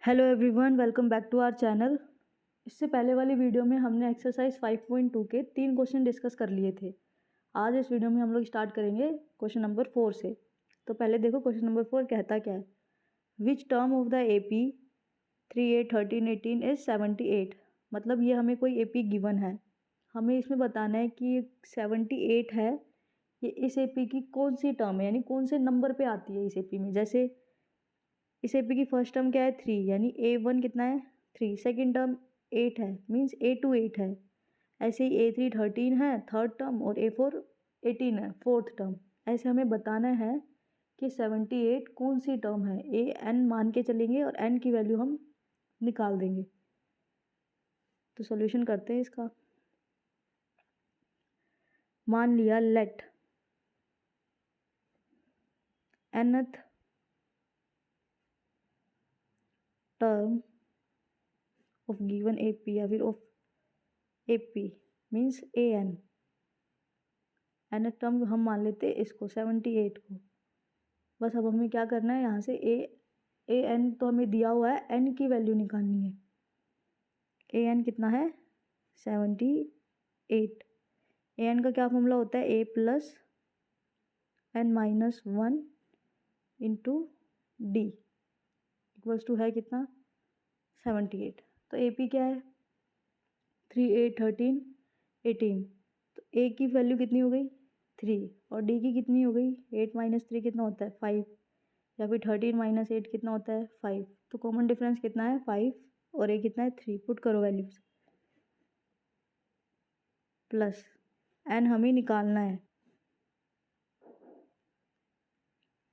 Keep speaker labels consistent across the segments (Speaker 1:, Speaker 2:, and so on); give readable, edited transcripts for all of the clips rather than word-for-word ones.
Speaker 1: Hello everyone, welcome back to our channel. इससे पहले वाली वीडियो में हमने एक्सरसाइज 5.2 के 3 क्वेश्चन डिस्कस कर लिए थे। आज इस वीडियो में हम लोग स्टार्ट करेंगे क्वेश्चन नंबर 4 से। तो पहले देखो क्वेश्चन नंबर 4 कहता क्या है। Which term of the AP 3, 8, 13, 18 is 78। मतलब ये हमें कोई AP गिवन है, हमें इसमें बताना है कि 78 है, ये इस AP की कौन सी टर्म है, यानी कौन से नंबर पे आती है इस AP में। जैसे इस AP की फर्स्ट टर्म क्या है 3, यानी A1 कितना है 3, सेकेंड टर्म 8 है, मीन्स A2 8 है। ऐसे ही A3 13 है थर्ड टर्म, और A4 18 है फोर्थ टर्म। ऐसे हमें बताना है कि 78 कौन सी टर्म है। n मान के चलेंगे और n की वैल्यू हम निकाल देंगे। तो सॉल्यूशन करते हैं इसका। मान लिया let nth term of given AP या फिर ऑफ AP means AN। nth term हम मान लेते हैं इसको 78 को। बस अब हमें क्या करना है, यहाँ से AN तो हमें दिया हुआ है, n की वैल्यू निकालनी है। AN कितना है 78। AN का क्या फॉर्मूला होता है, A plus n minus 1 into D equals to है कितना 78। तो AP क्या है 3, 8, 13, 18। तो A की वैल्यू कितनी हो गई 3, और D की कितनी हो गई 8 माइनस 3 कितना होता है 5, या फिर 13 माइनस 8 कितना होता है 5। तो कॉमन डिफरेंस कितना है 5, और A कितना है 3। पुट करो वैल्यूज, प्लस n हमें निकालना है,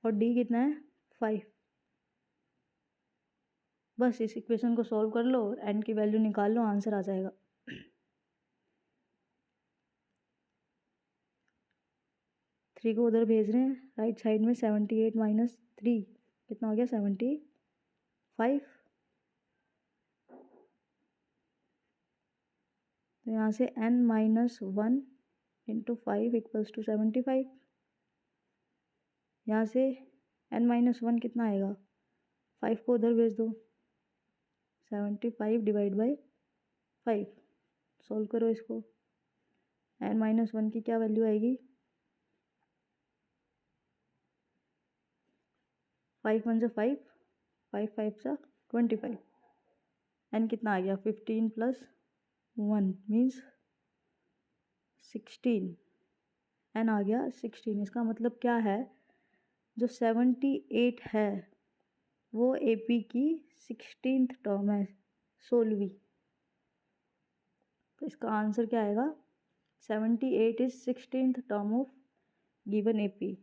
Speaker 1: और D कितना है 5। बस इस इक्वेशन को सॉल्व कर लो और n की वैल्यू निकाल लो, आंसर आ जाएगा। 3 को उधर भेज रहे हैं राइट साइड में। 78 माइनस 3 कितना हो गया 75। तो यहाँ से n minus 1 into 5 equals to 75। यहाँ से n माइनस 1 कितना आएगा, 5 को उधर भेज दो, 75 डिवाइड बाई 5। सॉल्व करो इसको, n माइनस 1 की क्या वैल्यू आएगी 5 1 से 5, 5 5 सा 25। n कितना आ गया 15 प्लस 1 मीन्स 16। n आ गया 16। इसका मतलब क्या है, जो 78 है वो AP की 16th टर्म है, 16वीं। तो इसका आंसर क्या आएगा 78 is 16th term of given AP।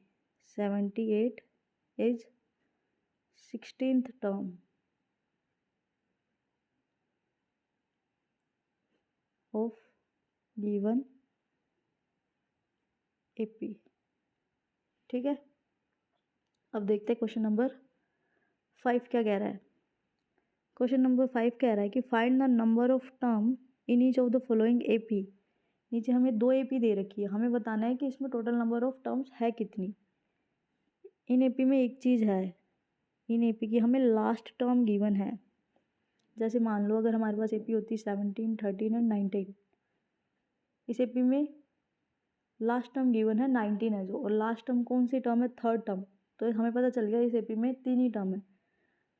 Speaker 1: 78 is 16th term of given AP। ठीक है, अब देखते हैं क्वेश्चन नंबर 5 क्या कह रहा है। क्वेश्चन नंबर 5 कह रहा है कि find the number of term in each of the following AP। नीचे हमें 2 AP दे रखी है, हमें बताना है कि इसमें टोटल नंबर ऑफ टर्म्स है कितनी। इन AP में एक चीज़ है, इन AP की हमें लास्ट टर्म गिवन है। जैसे मान लो अगर हमारे पास AP होती 17, 13 एंड 19, इस AP में लास्ट टर्म गिवन है 19 है जो, और लास्ट टर्म कौन सी टर्म है थर्ड टर्म। तो हमें पता चल गया इस AP में 3 ही टर्म है।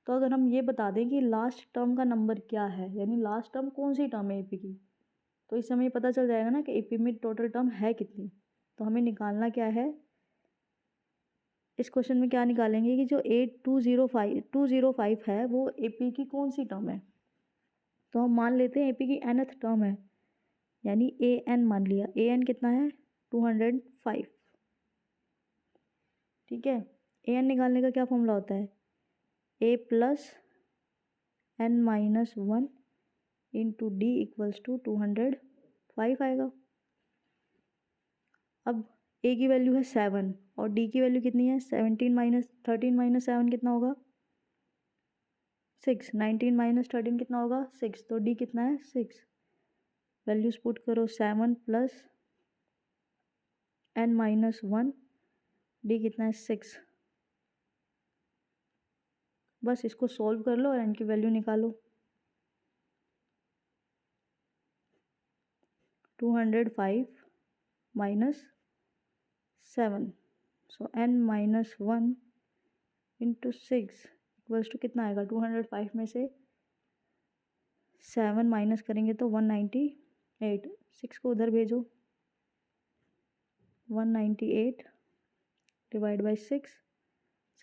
Speaker 1: तो अगर हम ये बता दें कि लास्ट टर्म का नंबर क्या है, यानी लास्ट टर्म कौन सी टर्म है AP की, तो इससे हमें पता चल जाएगा ना कि AP में टोटल टर्म है कितनी। तो हमें निकालना क्या है, इस क्वेश्चन में क्या निकालेंगे कि जो 8205 है वो AP की कौन सी टर्म है। तो हम मान लेते हैं AP की nth टर्म है, यानी AN मान लिया। AN कितना है 205। ठीक है, AN निकालने का क्या फॉर्मूला होता है, A plus n minus 1 into D equals to 205 आएगा। अब A की वैल्यू है 7 और D की वैल्यू कितनी है 17 माइनस 13 माइनस 7 कितना होगा 6। 19 माइनस 13 कितना होगा 6। तो D कितना है 6। वैल्यूज पुट करो, 7 प्लस n माइनस 1, D कितना है 6। बस इसको सॉल्व कर लो और n की वैल्यू निकालो। 205 minus 7, so n minus 1 into 6 equals to कितना आएगा? 205 में से 7 माइनस करेंगे तो 198, 6 को उधर भेजो, 198 डिवाइड बाई 6,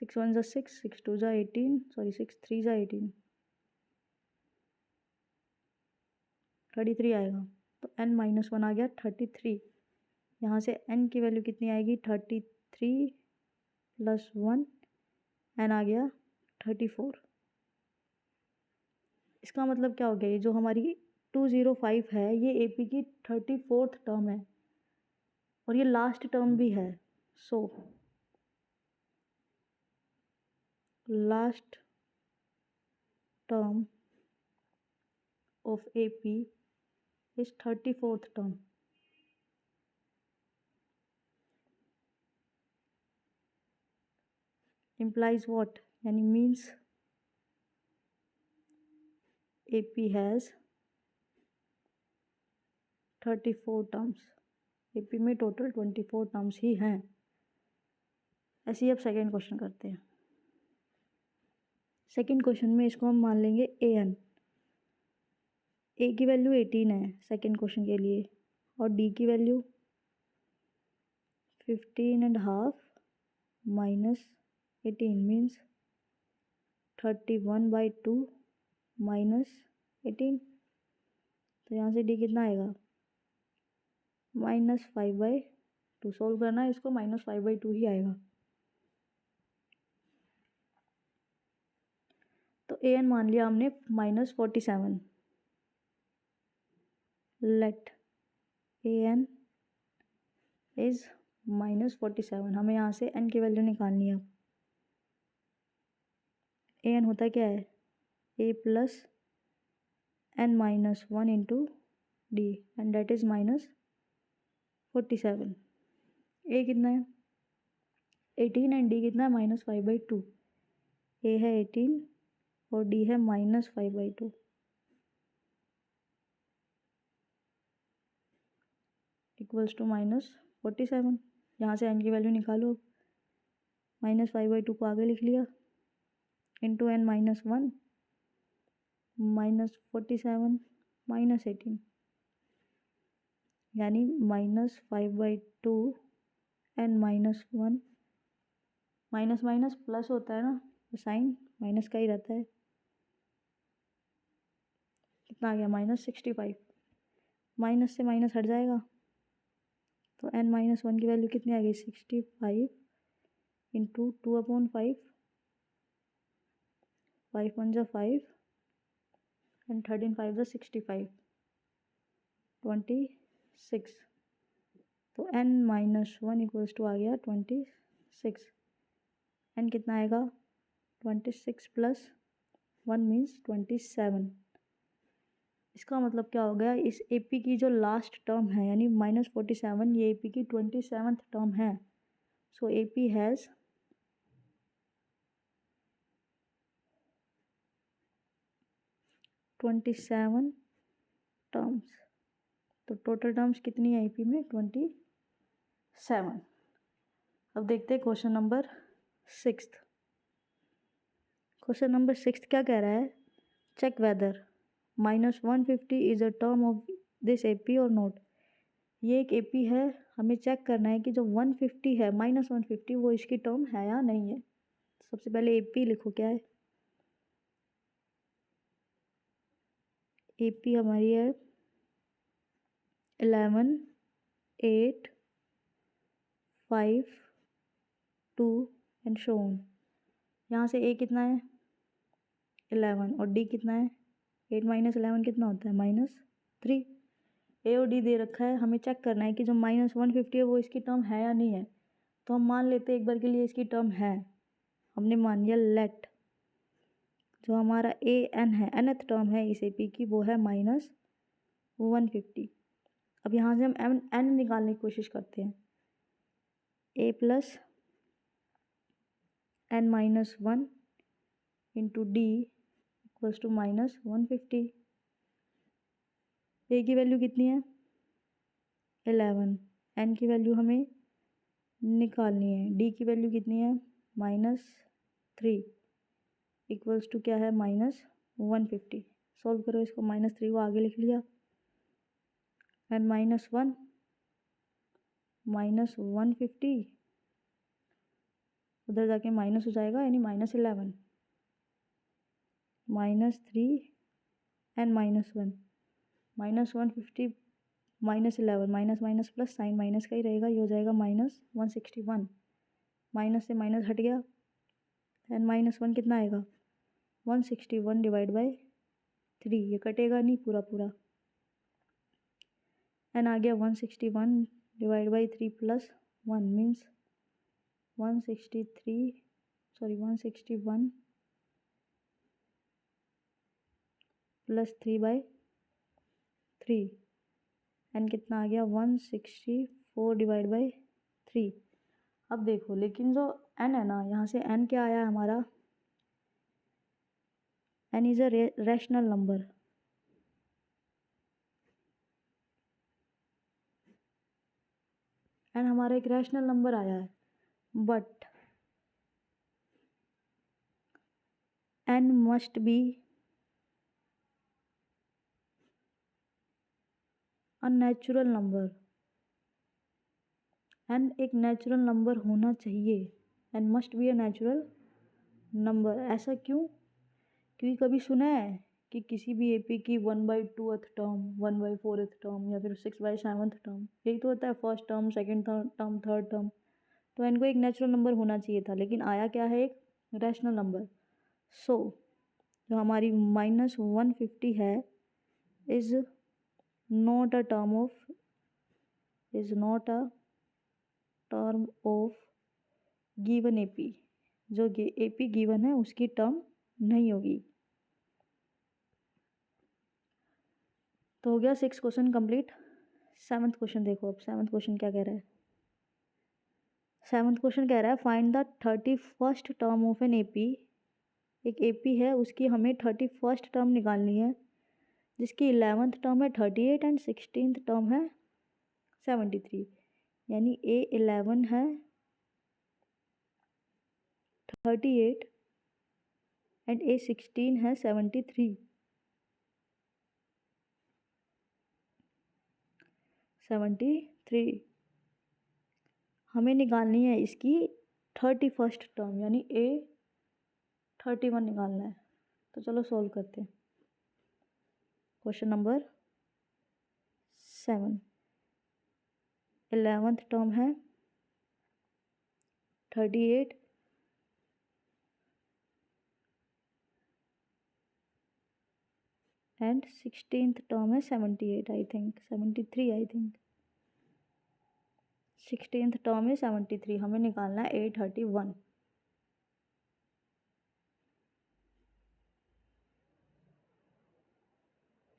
Speaker 1: 6 1 ज़ा 6, 6 2 ज़ा 18, सॉरी 6 3 ज़ा 18, 33 आएगा। तो n माइनस 1 आ गया 33। यहाँ से n की वैल्यू कितनी आएगी? 33 प्लस 1, n आ गया 34। इसका मतलब क्या हो गया? ये जो हमारी 205 है ये AP की 34th टर्म है और ये लास्ट टर्म भी है। So last term of AP is 34th term. implies what? यानी means AP has 34 terms. AP में टोटल 24 टर्म्स ही हैं। ऐसे ही अब सेकेंड क्वेश्चन करते हैं। सेकेंड क्वेश्चन में इसको हम मान लेंगे AN। A की वैल्यू 18 है सेकेंड क्वेश्चन के लिए और D की वैल्यू 15.5 माइनस 18 मीन्स 31/2 माइनस 18। तो यहाँ से D कितना आएगा? -5/2। सोल्व करना है इसको, -5/2 ही आएगा। तो AN मान लिया हमने -47। Let AN is -47। हमें यहाँ से n की वैल्यू निकालनी है। AN होता क्या है? A plus n minus 1 into D and that is -47। A कितना है? 18 एंड D कितना है? -5/2। A है 18 और D है -5/2। Equals to -47। यहाँ से n की वैल्यू निकालो। -5/2 को आगे लिख लिया इंटू n माइनस 1 -47 -18 यानी -5/2 n minus 1। Minus minus plus होता है ना, तो साइन माइनस का ही रहता है। कितना आ गया? -65। माइनस से माइनस हट जाएगा तो n माइनस 1 की वैल्यू कितनी आ गई? 65 इंटू 2/5, 5 1 ज़ा 5 एंड 13 5 ज़ा 65, 26। तो n माइनस 1 इक्वल्स टू आ गया 26। n कितना आएगा? 26 प्लस 1 मीन्स 27। इसका मतलब क्या हो गया? इस AP की जो लास्ट टर्म है यानी -47, ये AP की 27th टर्म है। सो AP हैज़ 27 टर्म्स। तो टोटल टर्म्स कितनी है AP में? 27। अब देखते हैं क्वेश्चन नंबर 6। क्वेश्चन नंबर 6 क्या कह रहा है? Check whether -150 is a term of this AP और नोट। ये एक AP है, हमें चेक करना है कि जो 150 है -150 वो इसकी टर्म है या नहीं है। सबसे पहले AP लिखो क्या है। AP हमारी है 11 8 5 2 एंड सो ऑन। यहाँ से A कितना है? 11 और D कितना है? 8 माइनस 11 कितना होता है? -3। A और D दे रखा है, हमें चेक करना है कि जो -150 है वो इसकी टर्म है या नहीं है। तो हम मान लेते हैं एक बार के लिए इसकी टर्म है। हमने मान लिया लेट जो हमारा AN है, nth टर्म है इस AP की, वो है -150। अब यहाँ से हम n निकालने की कोशिश करते हैं। A plus n minus 1 into D equals to -150। A की वैल्यू कितनी है 11, एन की वैल्यू हमें निकालनी है, डी की वैल्यू कितनी है -3 इक्वल्स टू क्या है -150। सॉल्व करो इसको, -3 को आगे लिख लिया एंड -1 -150 उधर जाके माइनस हो जाएगा यानी -11 -3 and -1 -150 -11 minus minus plus sign minus का ही रहेगा, ये हो जाएगा -161। माइनस से माइनस हट गया एंड -1 कितना आएगा 161 डिवाइड बाई 3, ये कटेगा नहीं पूरा पूरा एंड आ गया 161 divide by 3 plus 1 means 161 plus 3/3 and कितना आ गया 164 डिवाइड बाई 3। अब देखो लेकिन जो एन है ना, यहाँ से एन क्या आया हमारा, n is a rational number. N हमारा एक रैशनल नंबर आया है, but n must be a natural number. N एक नेचुरल नंबर होना चाहिए, n must be a natural number. ऐसा क्यों? क्योंकि कभी सुना है कि किसी भी एपी की 1/2th टर्म, 1/4th टर्म या फिर 6/7th टर्म, यही तो होता है, first term, second term, third term. तो इनको एक नेचुरल नंबर होना चाहिए था, लेकिन आया क्या है एक रैशनल नंबर। सो जो हमारी -150 है is not a term of given AP. जो एपी गिवन है उसकी टर्म नहीं होगी। तो हो गया 6 क्वेश्चन कंप्लीट। 7th क्वेश्चन देखो, अब 7th क्वेश्चन क्या कह रहा है। 7th क्वेश्चन कह रहा है find the 31st term of an AP. एक एपी है, उसकी हमें 31st टर्म निकालनी है, जिसकी 11th टर्म है 38 एंड 16th टर्म है 73। यानी A11 है 38 एंड A16 है 73। हमें निकालनी है इसकी 31st टर्म, यानी A31 निकालना है। तो चलो सॉल्व करते हैं। क्वेश्चन नंबर 7, 11th टर्म है 38 एंड 16th टर्म है 78 I think 73 I think 16th term है 73। हमें निकालना है A31।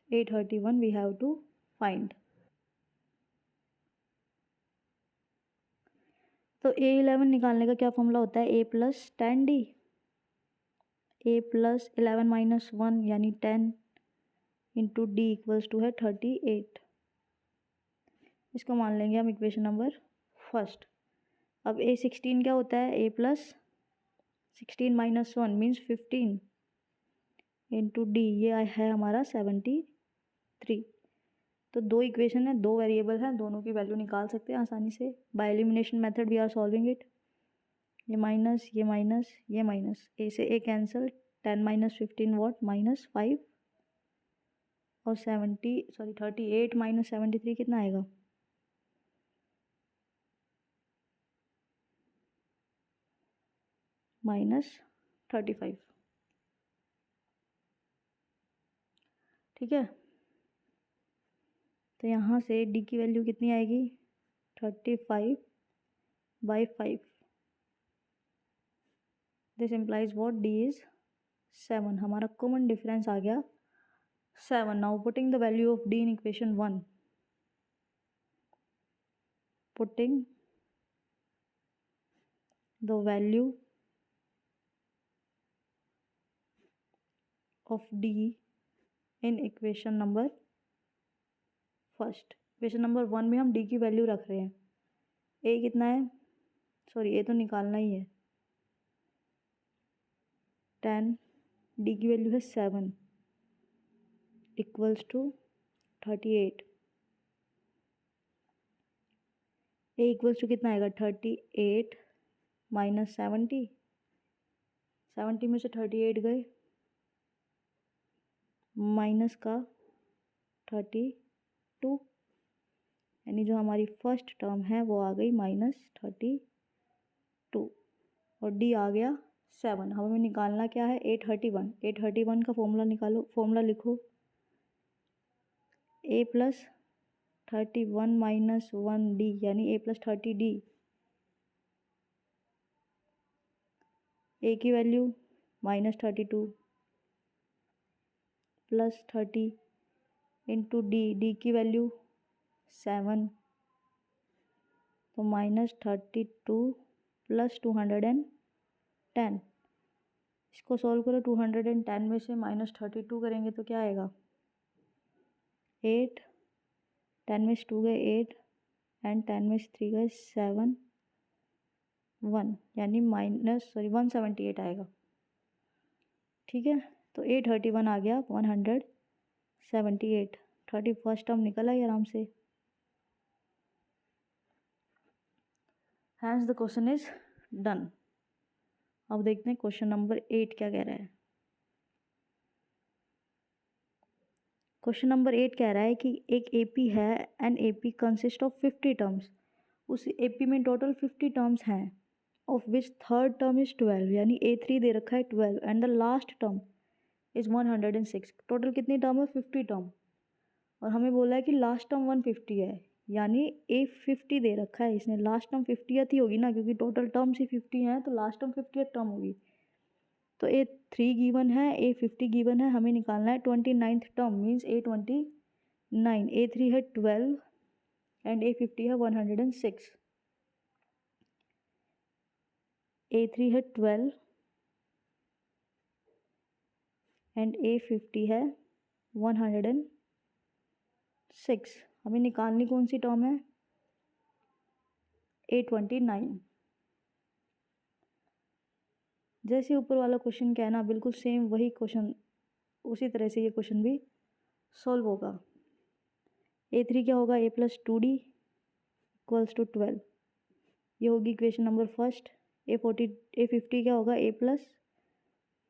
Speaker 1: A31 we have to find. तो A11 निकालने का क्या फॉर्मूला होता है, A + 10D। A + 11 - 1 यानी 10 इंटू D इक्वल्स टू है 38। इसको मान लेंगे हम इक्वेशन नंबर फर्स्ट। अब A16 क्या होता है, A + 16 - 1 मीन्स 15 इंटू D, ये है हमारा 73। तो दो इक्वेशन है, दो वेरिएबल हैं, दोनों की वैल्यू निकाल सकते हैं आसानी से। By elimination method we are solving it. ये माइनस, ये माइनस, ये माइनस, ए से ए कैंसिल, 10 - 15 वॉट -5 और 38 - 73 कितना आएगा -35। ठीक है, तो यहाँ से डी की वैल्यू कितनी आएगी 35/5। This implies what, D is 7। हमारा कॉमन डिफरेंस आ गया 7। Now putting the value of D in equation 1, putting the value of D in equation number first. Equation number 1 में हम डी की वैल्यू रख रहे हैं। ए कितना है, सॉरी ए तो निकालना ही है, 10, डी की वैल्यू है 7 equals to 38। A equals to कितना आएगा, 38 माइनस 70, 70 में से 38 गए, माइनस का 32, यानी जो हमारी फर्स्ट टर्म है वो आ गई -32 और डी आ गया 7। हमें निकालना क्या है, 831। 831 का फॉर्मूला निकालो, फॉर्मूला लिखो, a प्लस 31 माइनस 1 डी यानी a प्लस 30 डी। ए की value -32 plus 30 into D, D की वैल्यू 7, तो -32 प्लस 210। इसको सॉल्व करो, 210 में से -32 करेंगे तो क्या आएगा, 8, 10 में से 2 गए 8 एंड 10 में से 3 गए 7, 1 यानी 178 आएगा। ठीक है, तो 831 आ गया 178, 31st टर्म निकल आई आराम से। Hence the question is done. अब देखते हैं क्वेश्चन नंबर 8 क्या कह रहा है। क्वेश्चन नंबर 8 कह रहा है कि एक एपी है and AP consist of 50 terms. उस एपी में टोटल 50 टर्म्स हैं, of which third term is 12, यानी A3 दे रखा है 12 and the last term is 106। Total कितनी टर्म है, 50 टर्म, और हमें बोला है कि लास्ट टर्म 150 है, यानी A50 दे रखा है इसने, लास्ट टर्म 50th ही होगी ना, क्योंकि टोटल टर्म्स ही 50 हैं तो लास्ट टर्म 50th टर्म होगी। तो A3 गिवन है, A50 गिवन है, हमें निकालना है 29th term means A29। A3 है 12 एंड A50 है 106। A3 है 12 एंड A50 है 106। हमें निकालनी कौन सी टर्म है, A29। जैसे ऊपर वाला क्वेश्चन क्या है ना, बिल्कुल सेम वही क्वेश्चन, उसी तरह से ये क्वेश्चन भी सॉल्व होगा। A3 क्या होगा, A plus 2D equals to 12, ये होगी इक्वेशन नंबर फर्स्ट। A50 क्या होगा, A plus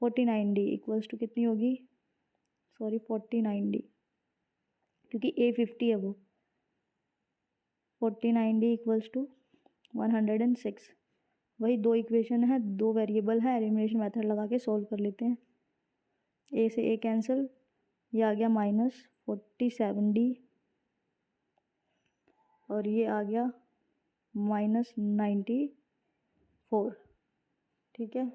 Speaker 1: 49D equals to कितनी होगी, सॉरी 49D, क्योंकि A50 है वो, 49D इक्वल्स टू 106। वही दो इक्वेशन है, दो वेरिएबल है, एलिमिनेशन मेथड लगा के सॉल्व कर लेते हैं। A से A कैंसिल, ये आ गया -47D और ये आ गया -94। ठीक है,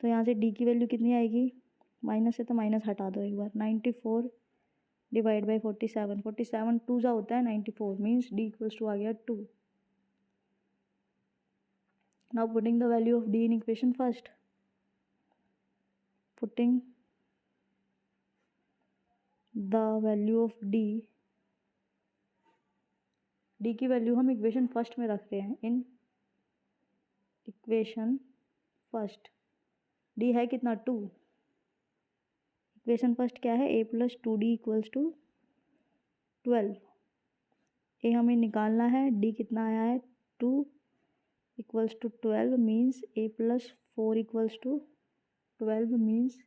Speaker 1: तो यहाँ से D की वैल्यू कितनी आएगी, माइनस से तो माइनस हटा दो एक बार, 94 डिवाइड बाई 47, 47 टू जा होता है 94 मीन्स D इक्वल्स टू आ गया 2। Now putting the value of D in equation first, putting the value of D की वैल्यू हम इक्वेशन फर्स्ट में रख रहे हैं, इन इक्वेशन फर्स्ट। D है कितना, 2। इक्वेशन फर्स्ट क्या है, A plus 2D equals to 12। A हमें निकालना है, D कितना आया है 2 equals to 12 means A plus 4 equals to 12 means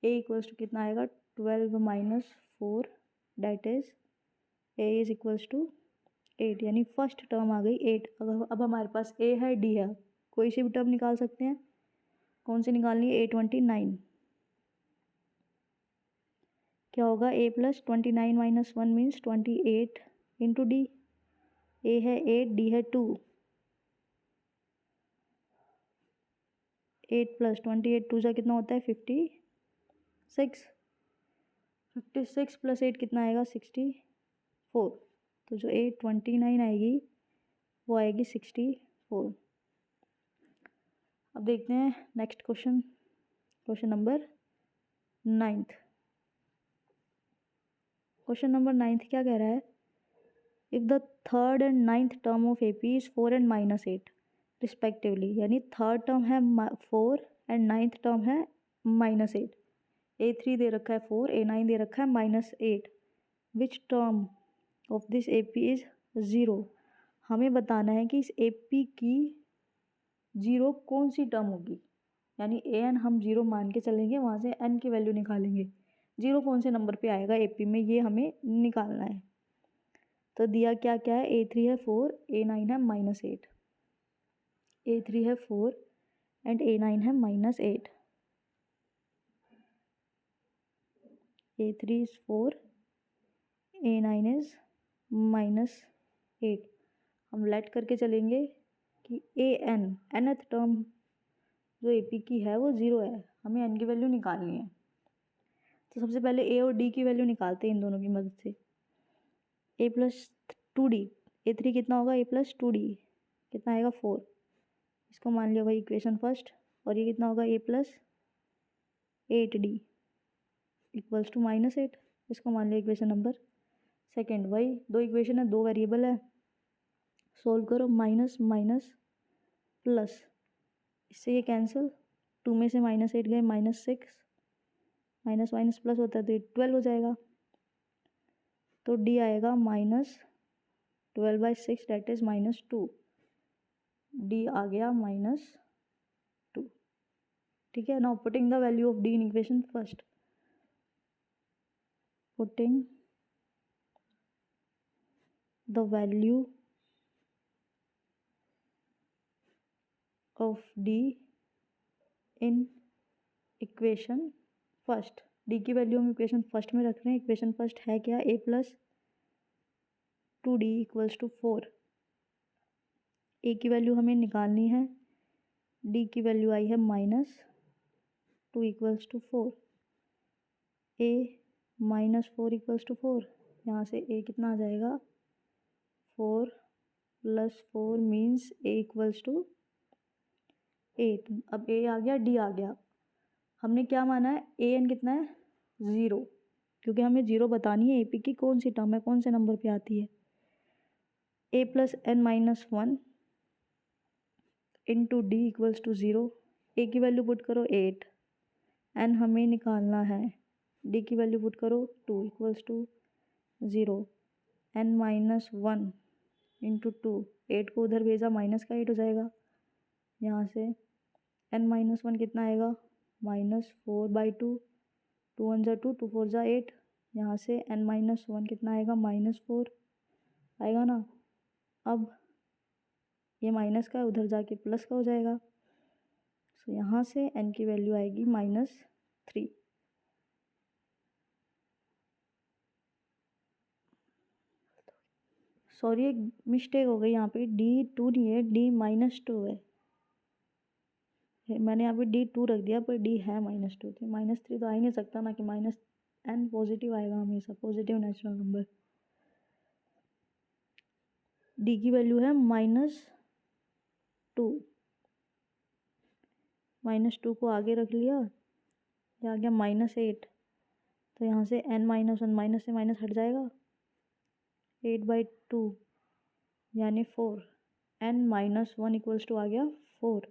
Speaker 1: A equals to कितना आएगा, 12 minus 4 that is A is equals to 8, यानी फर्स्ट टर्म आ गई 8। अब हमारे पास A है D है, कोई सी भी टर्म निकाल सकते हैं। कौन सी निकालनी है, A29। क्या होगा, A plus 29 minus 1 means 28 into D। A है 8, D है 2, 8 प्लस 28 टू जा कितना होता है 56, 56 प्लस 8 कितना आएगा 64। तो जो 829 आएगी वो आएगी 64। अब देखते हैं next question, question number 9। Question number 9 क्या कह रहा है? If the third and 9th term of AP is 4 and -8 respectively, यानी थर्ड टर्म है 4 एंड 9th टर्म है -8। A3 दे रखा है 4, A9 दे रखा है -8। Which term of this AP is 0? हमें बताना है कि इस AP की 0 कौन सी टर्म होगी, यानी an हम 0 मान के चलेंगे, वहाँ से n की वैल्यू निकालेंगे, 0 कौन से नंबर पे आएगा AP में, ये हमें निकालना है। तो दिया क्या क्या है? A3 है 4, A9 है -8। A3 है 4 एंड A9 है -8। A3 is 4, A9 is -8। हम लेट करके चलेंगे कि nth टर्म जो AP की है वो 0 है, हमें n की वैल्यू निकालनी है। तो सबसे पहले A और D की वैल्यू निकालते हैं इन दोनों की मदद से। A + 2D, A3 कितना होगा? A + 2D कितना आएगा? 4। इसको मान लिया भाई इक्वेशन फर्स्ट। और ये कितना होगा? A + 8D इक्वल्स टू -8, इसको मान लिया इक्वेशन नंबर सेकेंड। वही दो इक्वेशन है, दो वेरिएबल है, सोल्व करो, माइनस माइनस प्लस, इससे ये कैंसिल, 2 में से -8 गए, -6, माइनस माइनस प्लस होता है तो ये 12 हो जाएगा। तो D आएगा -12/6 डेट इज़ -2। D आ गया -2। ठीक है, now putting the value of D in equation first. Putting the value of D in equation first. D की वैल्यू हम इक्वेशन फर्स्ट में रख रहे हैं। इक्वेशन फर्स्ट है क्या? A + 2D equals to 4। A की वैल्यू हमें निकालनी है, D की वैल्यू आई है -2 equals to 4। A -4 equals to 4, यहाँ से A कितना आ जाएगा? 4 + 4 मीन्स A इक्वल्स टू 8। अब A आ गया, D आ गया। हमने क्या माना है? AN कितना है? 0, क्योंकि हमें 0 बतानी है AP की कौन सी टर्म है, कौन से नंबर पे आती है। A + n - 1 into D equals to 0। A की वैल्यू पुट करो 8, n हमें निकालना है, D की वैल्यू पुट करो 2 इक्वल्स टू 0। n - 1 इंटू 2, 8 को उधर भेजा, माइनस का 8 हो जाएगा। यहाँ से n - 1 कितना आएगा? -4/2, 2 1 = 2, 2 4 = 8। यहाँ से n - 1 कितना आएगा? -4 आएगा ना। अब ये माइनस का उधर जाके प्लस का हो जाएगा। सो यहाँ से n की वैल्यू आएगी -3। सॉरी, एक मिस्टेक हो गई यहाँ पे, D2 नहीं है, D -2 है। मैंने यहाँ पे D2 रख दिया, पर D है -2, तो -3 तो आ ही नहीं सकता ना, कि -n पॉजिटिव आएगा हमेशा, पॉजिटिव नेचुरल नंबर। D की वैल्यू है -2, -2 को आगे रख लिया, ये आ गया -8। तो यहाँ से n - 1 माइनस से माइनस हट जाएगा, 8/2 यानी 4। n - 1 इक्वल्स टू आ गया 4।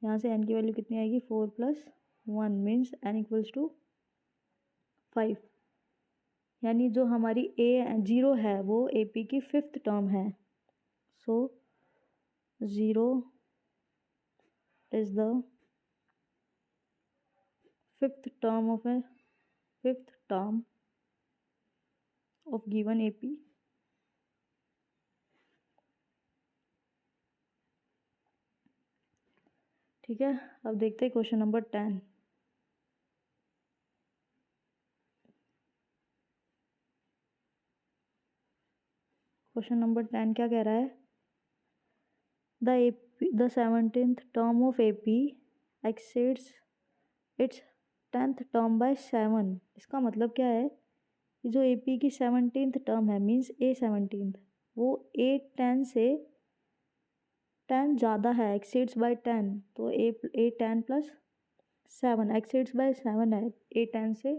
Speaker 1: यहाँ से n की वैल्यू कितनी आएगी? 4 + 1 मीन्स n इक्वल्स टू 5। यानी जो हमारी A0 है वो AP की 5th टर्म है। सो 0 is the 5th term of given AP। ठीक है, अब देखते हैं क्वेश्चन नंबर 10। क्वेश्चन नंबर 10 क्या कह रहा है? The 17th term of AP exceeds its 10th term by 7। इसका मतलब क्या है कि जो AP की 17th टर्म है, मीन्स A17, वो A10 से 10 ज़्यादा है, एक्सीड्स बाय 10, तो ए 10 प्लस 7 एक्सीड्स बाय 7 है, ए 10 से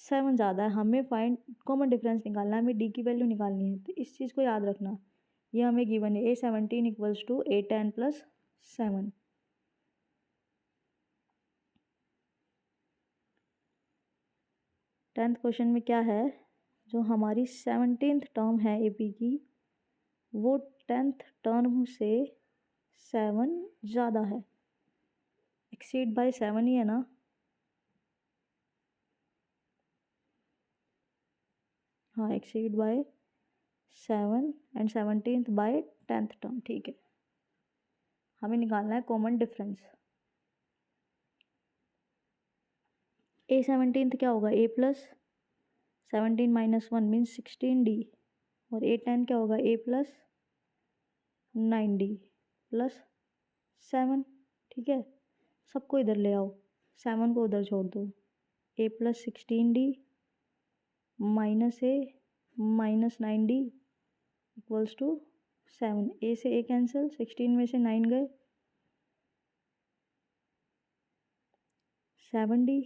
Speaker 1: 7 ज़्यादा है। हमें फाइंड कॉमन डिफरेंस निकालना है, हमें डी की वैल्यू निकालनी है। तो इस चीज़ को याद रखना, ये हमें गिवन है A17 equals to A10 plus 7। Tenth question में क्या है, जो हमारी 17th टर्म है AP की, वो 10th टर्म से 7 ज़्यादा है। एक्सीड बाय 7 ही है ना, हाँ exceed by 7 and 17th by 10th term, ठीक है। हमें निकालना है कॉमन डिफरेंस। A17 क्या होगा, A plus 17 minus 1 means 16D, और A10 क्या होगा, A प्लस 9D प्लस 7, ठीक है। सबको इधर ले आओ, 7 को उधर छोड़ दो। A plus 16D minus A minus 9D equals to 7। A से A कैंसिल, 16 में से 9 गए, 7D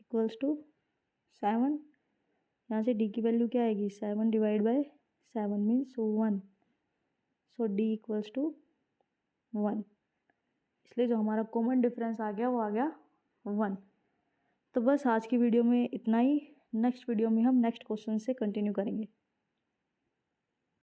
Speaker 1: इक्वल्स टू 7। यहाँ से D की वैल्यू क्या आएगी, 7 divide by 7 means 1, so D equals to 1। इसलिए जो हमारा कॉमन डिफरेंस आ गया वो आ गया 1। तो बस आज की वीडियो में इतना ही। नेक्स्ट वीडियो में हम नेक्स्ट क्वेश्चन से कंटिन्यू करेंगे।